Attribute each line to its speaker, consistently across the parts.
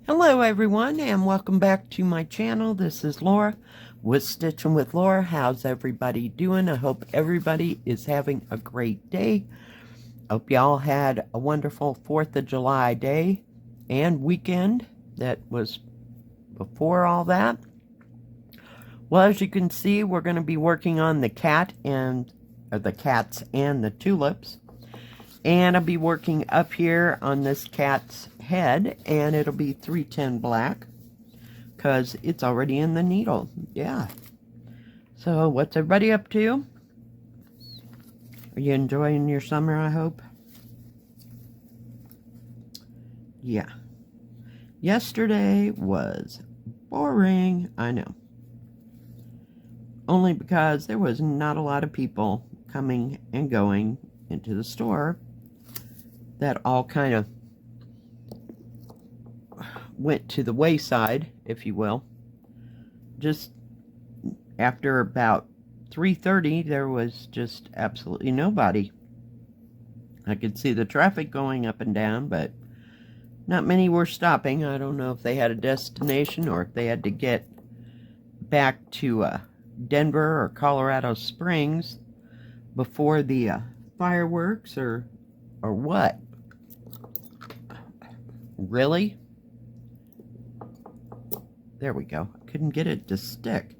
Speaker 1: Hello everyone and welcome back to my channel. This is Laura with Stitchin with Laura. How's everybody doing? I hope everybody is having a great day. Hope y'all had a wonderful 4th of July day and weekend that was before all that. Well, as you can see, we're going to be working on the cats and the tulips. And I'll be working up here on this cat's head, and it'll be 310 black because it's already in the needle. Yeah. So what's everybody up to? Are you enjoying your summer, I hope? Yeah. Yesterday was boring, I know. Only because there was not a lot of people coming and going into the store. That all kind of went to the wayside, if you will. Just after about 3:30, there was just absolutely nobody. I could see the traffic going up and down, but not many were stopping. I don't know if they had a destination or if they had to get back to Denver or Colorado Springs before the fireworks or what. Really? There we go. Couldn't get it to stick.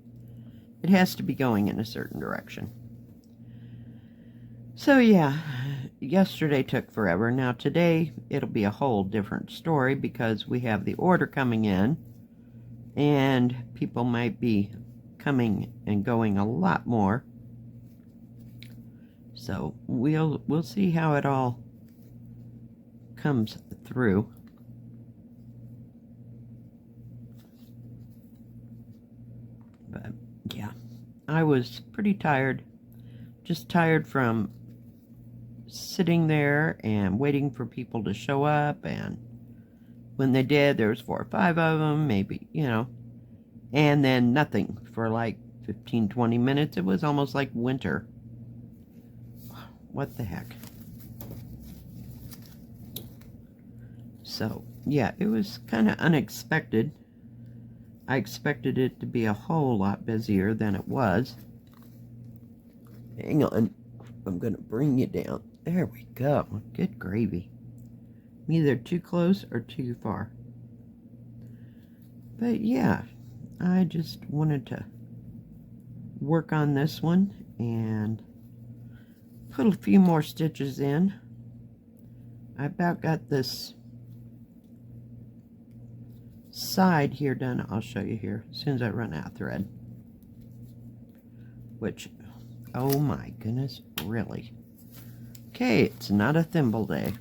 Speaker 1: It has to be going in a certain direction. So yeah, yesterday took forever. Now today it'll be a whole different story because we have the order coming in and people might be coming and going a lot more. So we'll see how it all comes through. But yeah, I was pretty tired. Just tired from sitting there and waiting for people to show up, and when they did, there was 4 or 5 of them, maybe, you know, and then nothing for like 15-20 minutes. It was almost like winter. What the heck? So yeah, it was kind of unexpected. I expected it to be a whole lot busier than it was. Hang on, I'm gonna bring you down. There we go. Good gravy. I'm either too close or too far. But yeah, I just wanted to work on this one and put a few more stitches in. I about got this side here done. I'll show you here as soon as I run out of thread. Which, oh my goodness, really? Okay, it's not a thimble day.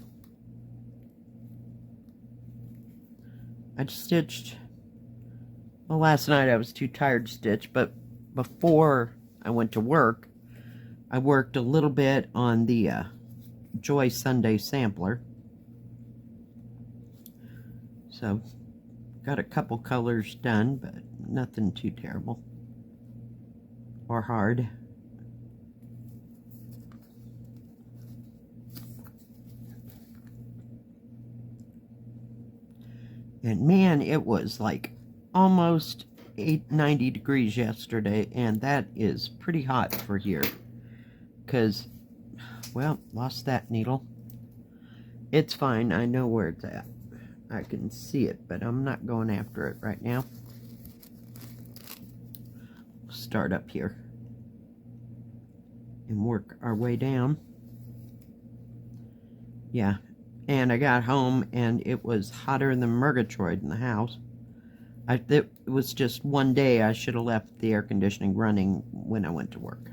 Speaker 1: I just stitched, well, last night I was too tired to stitch, but before I went to work, I worked a little bit on the Joy Sunday sampler. So got a couple colors done, but nothing too terrible or hard. And man, it was like almost 90 degrees yesterday, and that is pretty hot for here. Because, well, lost that needle. It's fine, I know where it's at. I can see it, but I'm not going after it right now. We'll start up here and work our way down. Yeah, and I got home and it was hotter than Murgatroyd in the house. It was just one day I should have left the air conditioning running when I went to work.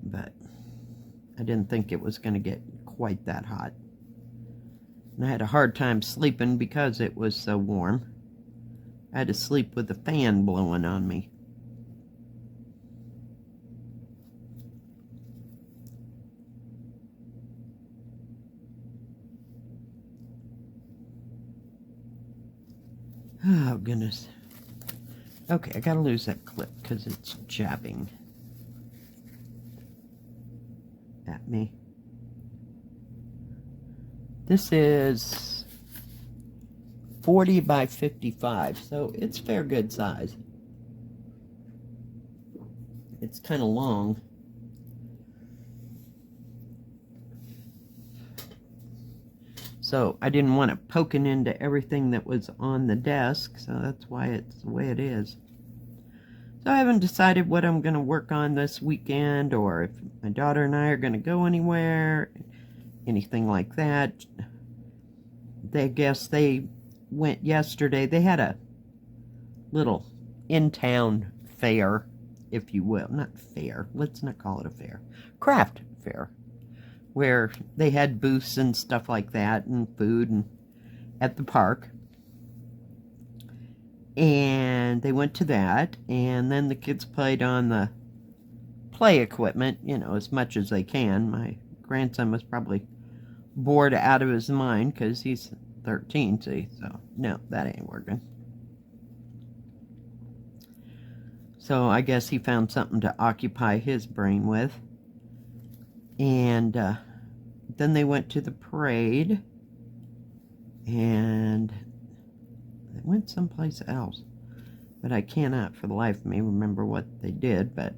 Speaker 1: But I didn't think it was going to get quite that hot. And I had a hard time sleeping because it was so warm. I had to sleep with the fan blowing on me. Oh, goodness. Okay, I gotta lose that clip because it's jabbing at me. This is 40 by 55, so it's fair good size. It's kind of long. So I didn't want it poking into everything that was on the desk, so that's why it's the way it is. So I haven't decided what I'm going to work on this weekend, or if my daughter and I are going to go anywhere, anything like that. I guess they went yesterday. They had a little in-town fair, if you will. Not fair. Let's not call it a fair. Craft fair. Where they had booths and stuff like that, and food and at the park. And they went to that, and then the kids played on the play equipment, you know, as much as they can. My grandson was probably bored out of his mind because he's 13, see, so no, that ain't working. So I guess he found something to occupy his brain with. And then they went to the parade, and they went someplace else, but I cannot for the life of me remember what they did. But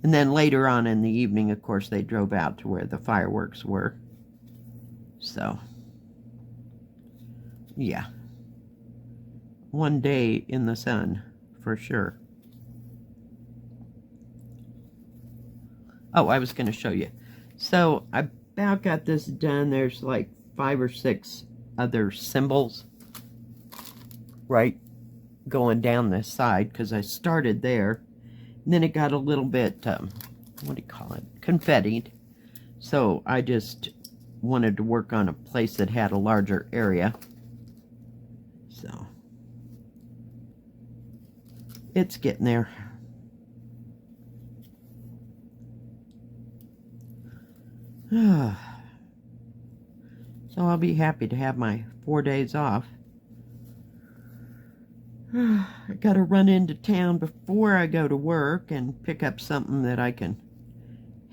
Speaker 1: and then later on in the evening, of course, they drove out to where the fireworks were. So yeah, one day in the sun for sure. Oh, I was going to show you. So I about got this done. There's like 5 or 6 other symbols right going down this side, because I started there, and then it got a little bit what do you call it, confettied. So I just wanted to work on a place that had a larger area. So it's getting there. So I'll be happy to have my 4 days off. I gotta run into town before I go to work and pick up something that I can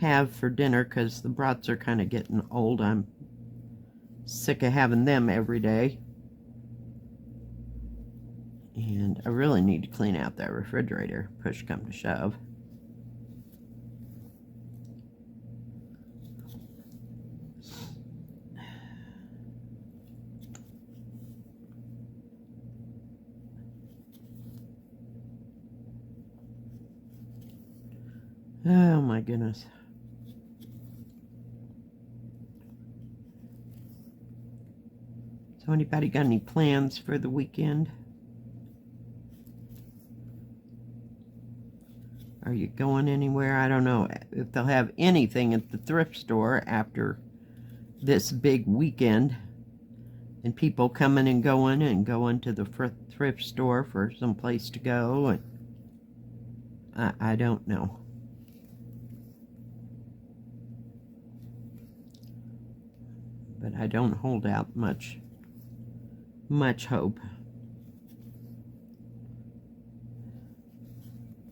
Speaker 1: have for dinner, because the brats are kind of getting old. I'm sick of having them every day. And I really need to clean out that refrigerator, push come to shove. Oh my goodness. So anybody got any plans for the weekend? Are you going anywhere? I don't know if they'll have anything at the thrift store after this big weekend, and people coming and going to the thrift store for some place to go, and I don't know. But I don't hold out much hope.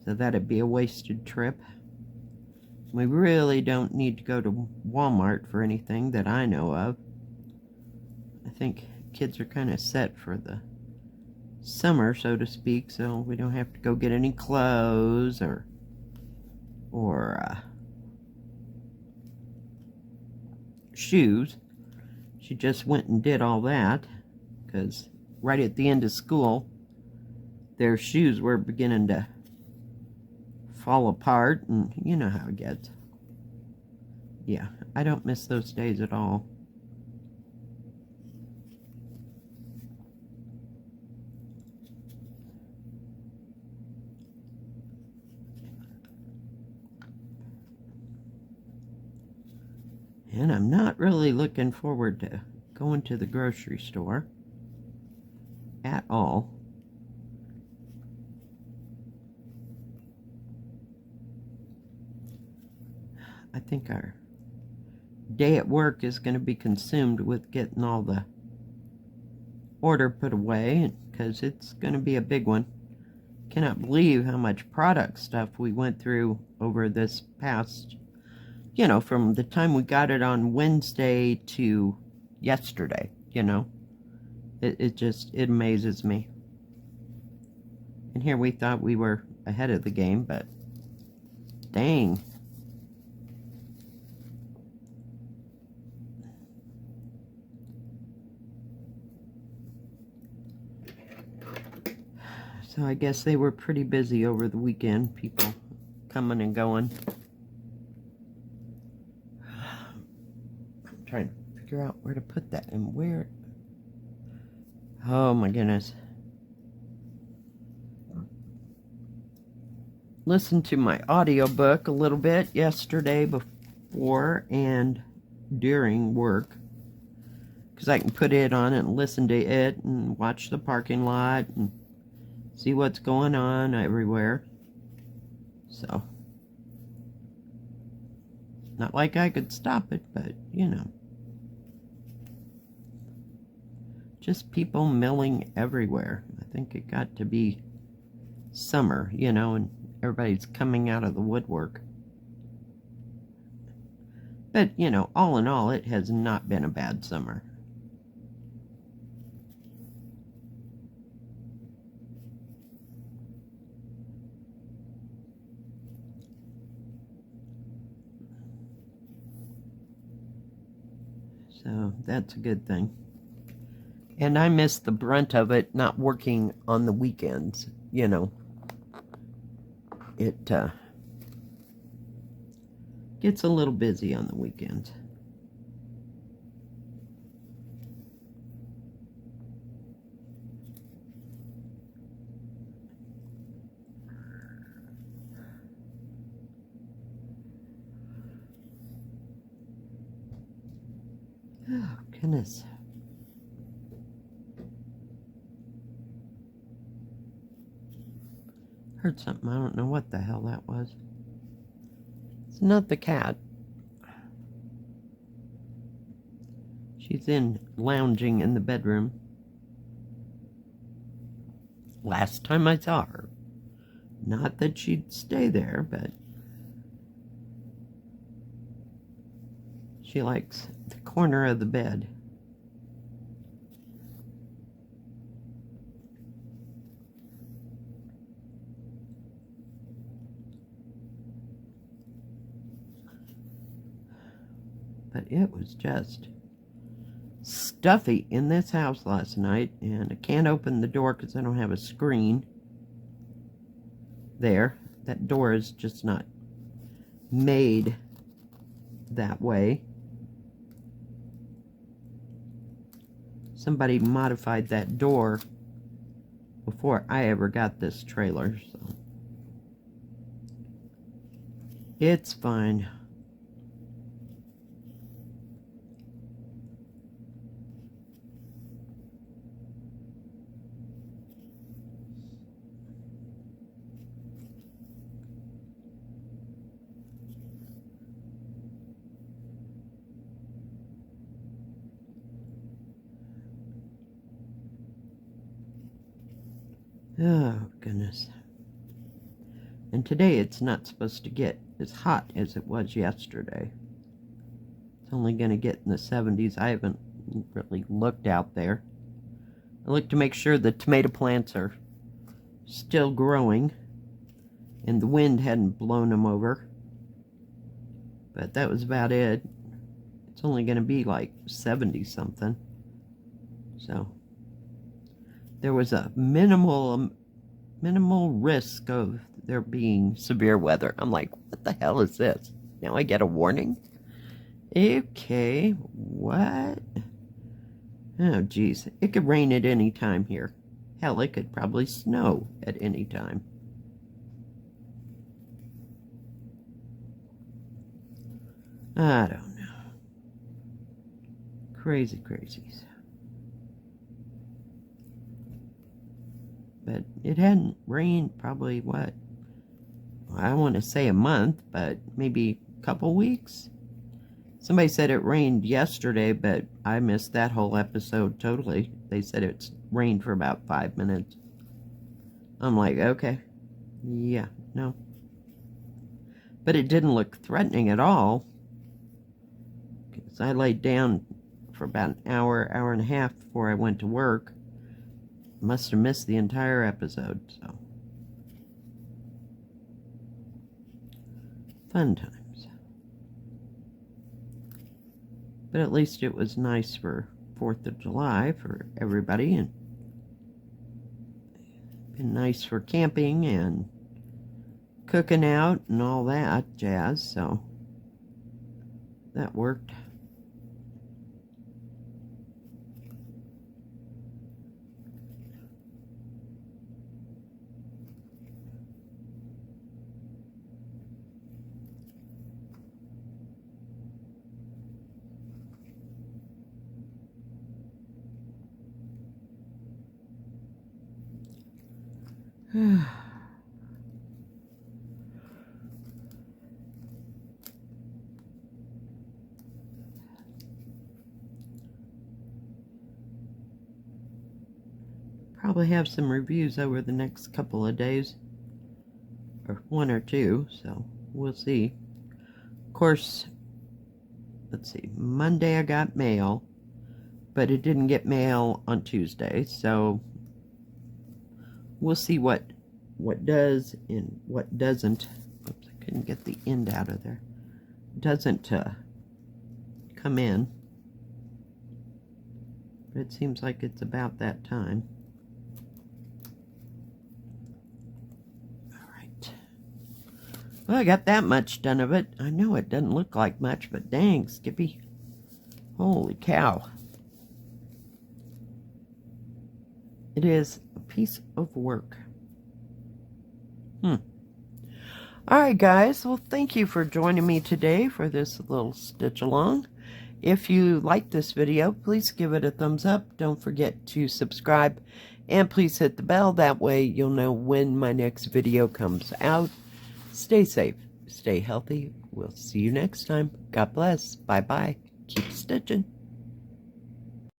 Speaker 1: So that'd be a wasted trip. We really don't need to go to Walmart for anything that I know of. I think kids are kind of set for the summer, so to speak, so we don't have to go get any clothes or shoes. She just went and did all that, because right at the end of school, their shoes were beginning to fall apart, and you know how it gets. Yeah, I don't miss those days at all. And I'm not really looking forward to going to the grocery store at all. I think our day at work is going to be consumed with getting all the order put away, because it's going to be a big one. Cannot believe how much product stuff we went through over this past, you know, from the time we got it on Wednesday to yesterday, you know. It amazes me. And here we thought we were ahead of the game, but dang. So I guess they were pretty busy over the weekend, people coming and going. I'm trying to figure out where to put that and where. Oh my goodness. Listened to my audiobook a little bit yesterday before and during work, because I can put it on and listen to it and watch the parking lot and see what's going on everywhere. So, not like I could stop it, but you know, just people milling everywhere. I think it got to be summer, you know, and everybody's coming out of the woodwork. But, you know, all in all, it has not been a bad summer. So, that's a good thing. And I miss the brunt of it not working on the weekends, you know. It gets a little busy on the weekends. Oh, goodness. Heard something. I don't know what the hell that was. It's not the cat. She's lounging in the bedroom. Last time I saw her. Not that she'd stay there, but she likes the corner of the bed. But it was just stuffy in this house last night, and I can't open the door because I don't have a screen there. That door is just not made that way. Somebody modified that door before I ever got this trailer, so it's fine. Oh, goodness. And today it's not supposed to get as hot as it was yesterday. It's only going to get in the 70s. I haven't really looked out there. I looked to make sure the tomato plants are still growing and the wind hadn't blown them over. But that was about it. It's only going to be like 70 something. So there was a minimal risk of there being severe weather. I'm like, what the hell is this? Now I get a warning? Okay, what? Oh, geez. It could rain at any time here. Hell, it could probably snow at any time. I don't know. Crazy crazies. But it hadn't rained probably, what? I want to say a month, but maybe a couple weeks. Somebody said it rained yesterday, but I missed that whole episode totally. They said it's rained for about 5 minutes. I'm like, okay. Yeah, no. But it didn't look threatening at all. Because I laid down for about an hour, hour and a half before I went to work. Must have missed the entire episode, so. Fun times. But at least it was nice for 4th of July for everybody, and been nice for camping and cooking out and all that jazz, so that worked. Probably have some reviews over the next couple of days, or 1 or 2, so we'll see. Of course, let's see, Monday I got mail, but it didn't get mail on Tuesday, so we'll see what does and what doesn't. Oops, I couldn't get the end out of there. Doesn't come in. But it seems like it's about that time. Alright. Well, I got that much done of it. I know it doesn't look like much, but dang, Skippy. Holy cow. It is a piece of work. Alright guys, well thank you for joining me today for this little stitch along. If you like this video, please give it a thumbs up. Don't forget to subscribe and please hit the bell. That way you'll know when my next video comes out. Stay safe, stay healthy. We'll see you next time. God bless. Bye bye. Keep stitching.